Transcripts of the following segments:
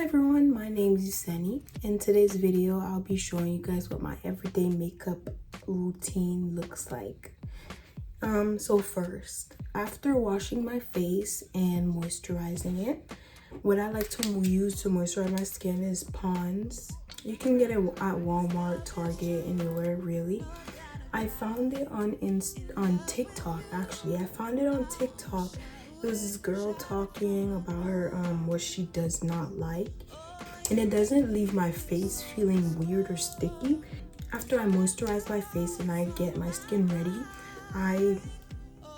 everyone, my name is Sunny. In today's video, I'll be showing you guys what my everyday makeup routine looks like. So first, after washing my face and moisturizing it, what I like to use to moisturize my skin is Pond's. You can get it at Walmart, Target, anywhere really. I found it on TikTok actually. I found it on TikTok. It was this girl talking about her what she does not like, and it doesn't leave my face feeling weird or sticky. After I moisturize my face and I get my skin ready,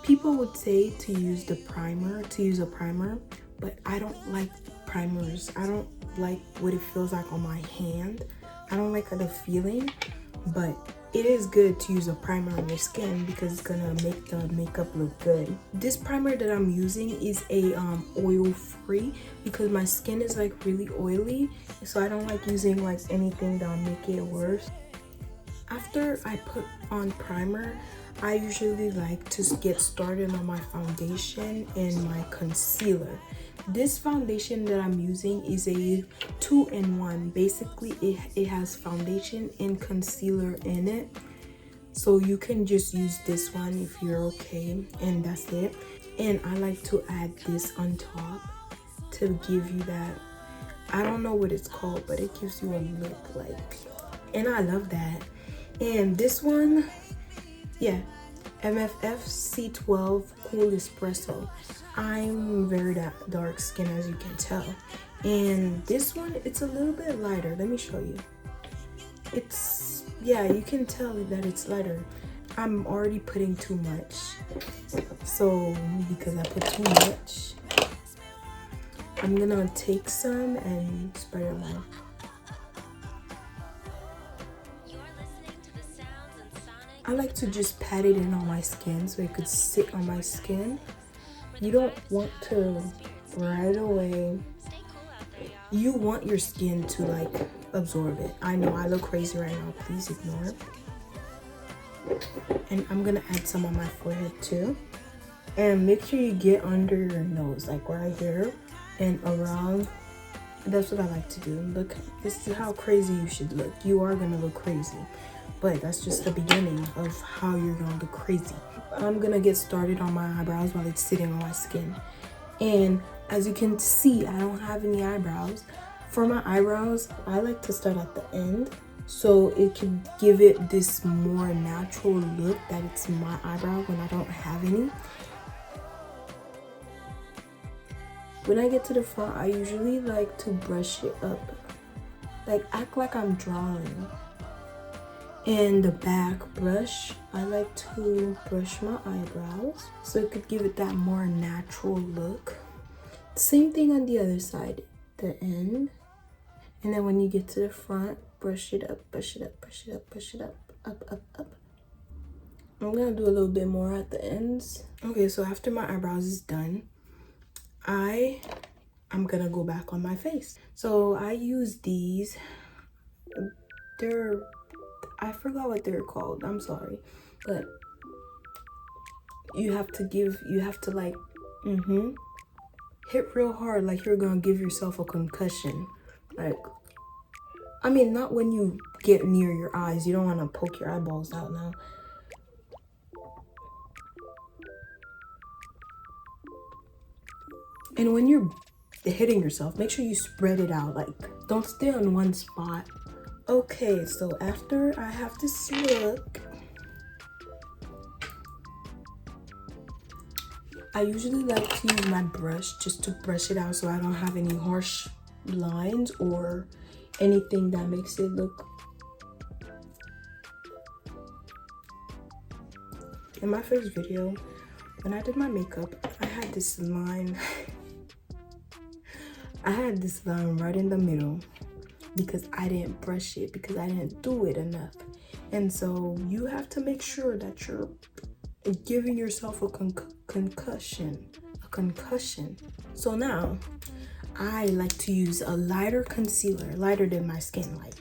people would say to use a primer, but I don't like primers. I don't like what it feels like on my hand. I don't like the feeling, but it is good to use a primer on your skin because it's gonna make the makeup look good. This primer that I'm using is a oil free because my skin is like really oily, so I don't like using like anything that'll make it worse. After I put on primer, I usually like to get started on my foundation and my concealer. This foundation that I'm using is a 2-in-1. Basically, it has foundation and concealer in it. So you can just use this one if you're okay, and that's it. And I like to add this on top to give you that, I don't know what it's called, but it gives you a look like, and I love that. And this one, yeah, MFF C12 Cool Espresso. I'm very dark skin, as you can tell, and this one, it's a little bit lighter. Let me show you. Yeah, you can tell that it's lighter. I'm already putting too much, so because I put too much, I'm gonna take some and spread it on. I like to just pat it in on my skin so it could sit on my skin. You don't want to right away. You want your skin to like absorb it. I know I look crazy right now, please ignore. And I'm gonna add some on my forehead too. And make sure you get under your nose, like right here and around. That's what I like to do. Look, this is how crazy you should look. You are gonna look crazy, but that's just the beginning of how you're gonna look crazy. I'm gonna get started on my eyebrows while it's sitting on my skin. And as you can see, I don't have any eyebrows. For my eyebrows, I like to start at the end so it can give it this more natural look that it's my eyebrow when I don't have any. When I get to the front, I usually like to brush it up, like act like I'm drawing. And the back brush, I like to brush my eyebrows so it could give it that more natural look. Same thing on the other side, the end. And then when you get to the front, brush it up, brush it up, brush it up, brush it up, up. I'm gonna do a little bit more at the ends. Okay, so after my eyebrows is done, I'm gonna go back on my face. So I use these. I forgot what they're called, I'm sorry, but you have to like hit real hard like you're gonna give yourself a concussion. Like, I mean, not when you get near your eyes. You don't want to poke your eyeballs out now. And when you're hitting yourself, make sure you spread it out. Like, don't stay on one spot. Okay, so after I have this look, I usually like to use my brush just to brush it out so I don't have any harsh lines or anything that makes it look. In my first video, when I did my makeup, I had this line. I had this line right in the middle because I didn't brush it, because I didn't do it enough. And so you have to make sure that you're giving yourself a concussion. So now I like to use a lighter concealer, lighter than my skin. Like,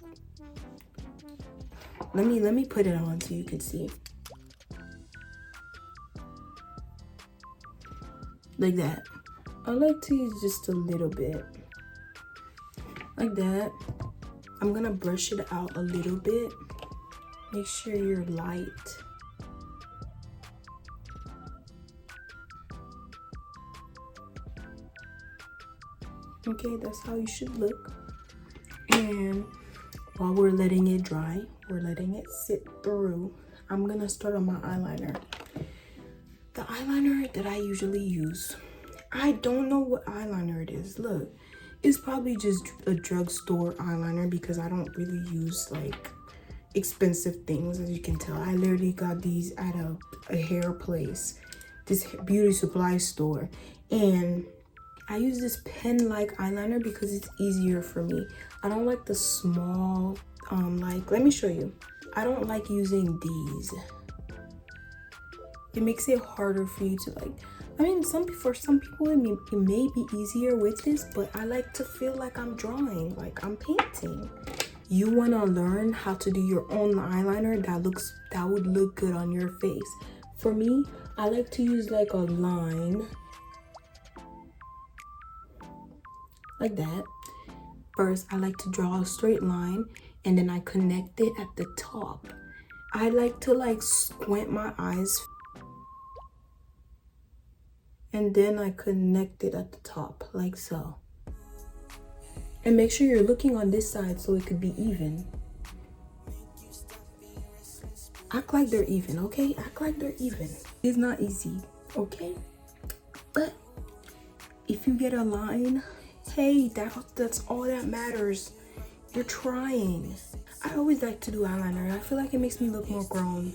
let me put it on so you can see. Like that. I like to use just a little bit. like that. I'm gonna brush it out a little bit. Make sure you're light. Okay, that's how you should look. And while we're letting it dry, we're letting it sit through, I'm gonna start on my eyeliner. The eyeliner that I usually use, I don't know what eyeliner it is. Look, it's probably just a drugstore eyeliner because I don't really use like expensive things, as you can tell. I literally got these at a hair place, this beauty supply store, and I use this pen-like eyeliner because it's easier for me. I don't like the small, like, let me show you. I don't like using these. It makes it harder for you to like, I mean, for some people it may be easier with this, but I like to feel like I'm drawing, like I'm painting. You want to learn how to do your own eyeliner that would look good on your face. For me, I like to use like a line like that. First, I like to draw a straight line and then I connect it at the top. I like to like squint my eyes and then I connect it at the top like so. And make sure you're looking on this side so it could be even. Act like they're even, okay? Act like they're even. It's not easy, okay? But if you get a line, hey, that's all that matters. You're trying. I always like to do eyeliner. I feel like it makes me look more grown.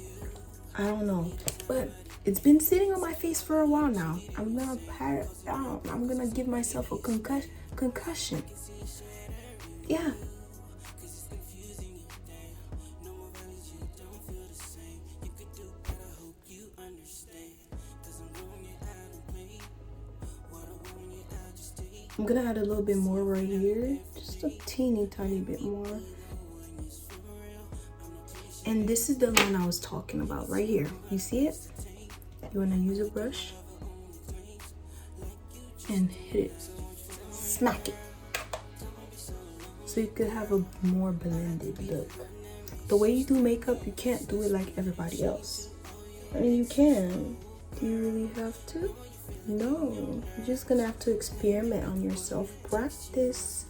I don't know, but it's been sitting on my face for a while now. I'm gonna pat it down. I'm gonna give myself a concussion. Yeah. I'm gonna add a little bit more right here, just a teeny tiny bit more. And this is the line I was talking about right here. You see it? You wanna use a brush and hit it, smack it, so you could have a more blended look. The way you do makeup, you can't do it like everybody else. I mean, you can. Do you really have to? No, you're just gonna have to experiment on yourself. Practice.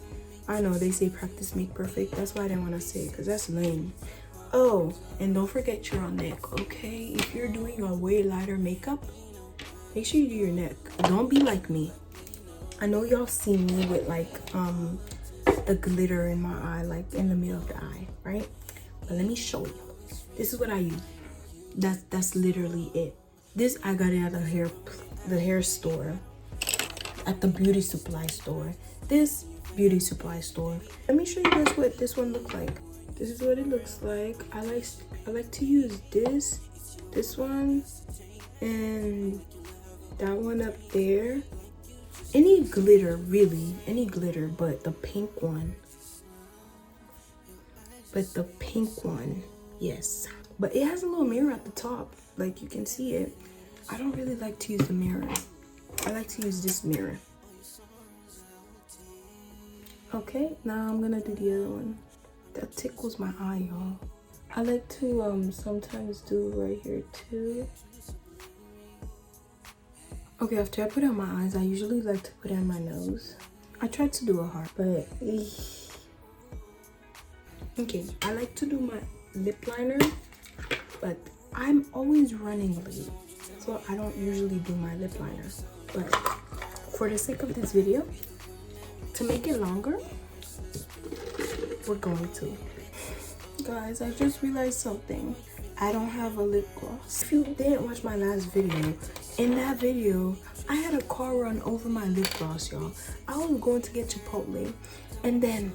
I know they say practice make perfect. That's why I didn't want to say it, because that's lame. Oh, and don't forget your neck, okay? If you're doing a way lighter makeup, make sure you do your neck. Don't be like me. I know y'all see me with like the glitter in my eye, like in the middle of the eye, right? But let me show you. This is what I use. That's literally it. This I got it at the hair store, at the beauty supply store. This beauty supply store. Let me show you guys what this one looks like. This is what it looks like. I like to use this one, and that one up there. Any glitter, really, any glitter, but the pink one. Yes. But it has a little mirror at the top, like you can see it. I don't really like to use the mirror. I like to use this mirror. Okay, now I'm gonna do the other one. That tickles my eye, y'all. I like to sometimes do right here too. Okay, after I put it on my eyes, I usually like to put it on my nose. I tried to do a heart, but okay, I like to do my lip liner, but I'm always running late, so I don't usually do my lip liner. But for the sake of this video, to make it longer, we're going to. Guys, I just realized something. I don't have a lip gloss. If you didn't watch my last video, in that video, I had a car run over my lip gloss, y'all. I was going to get Chipotle, and then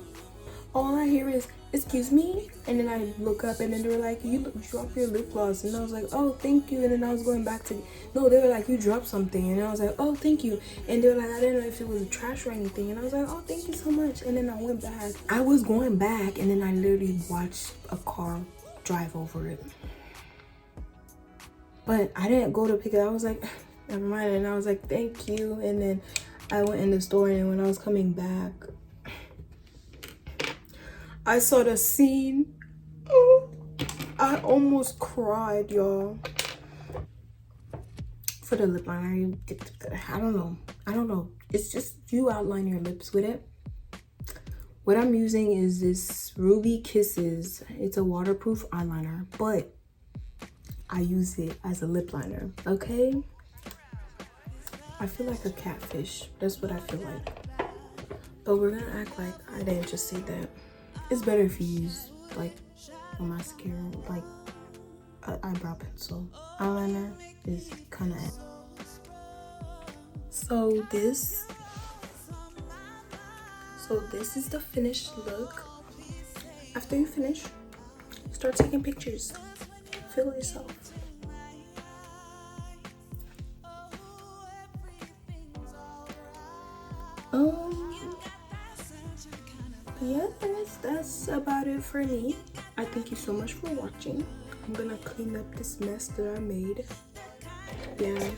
all I hear is, excuse me, and then I look up and then they were like, you dropped your lip gloss, and I was like, oh, thank you. And then I was going back to, no, they were like, you dropped something, and I was like, oh, thank you. And they were like, I didn't know if it was trash or anything, and I was like, oh, thank you so much. And then I went back. I was going back, and then I literally watched a car drive over it. But I didn't go to pick it up. I was like, never mind. And I was like, thank you. And then I went in the store, and when I was coming back, I saw the scene. Oh, I almost cried, y'all. For the lip liner, I don't know. It's just you outline your lips with it. What I'm using is this Ruby Kisses. It's a waterproof eyeliner, but I use it as a lip liner, okay? I feel like a catfish. That's what I feel like. But we're gonna act like I didn't just say that. It's better if you use like a mascara, like an eyebrow pencil. Eyeliner is kind of. So this is the finished look. After you finish, start taking pictures. Feel yourself. Yes, that's about it for me. I thank you so much for watching. I'm gonna clean up this mess that I made. Yeah,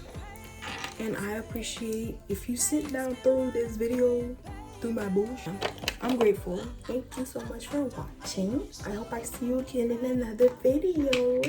and I appreciate if you sit down through this video, through my bullshit. I'm grateful. Thank you so much for watching. I hope I see you again in another video.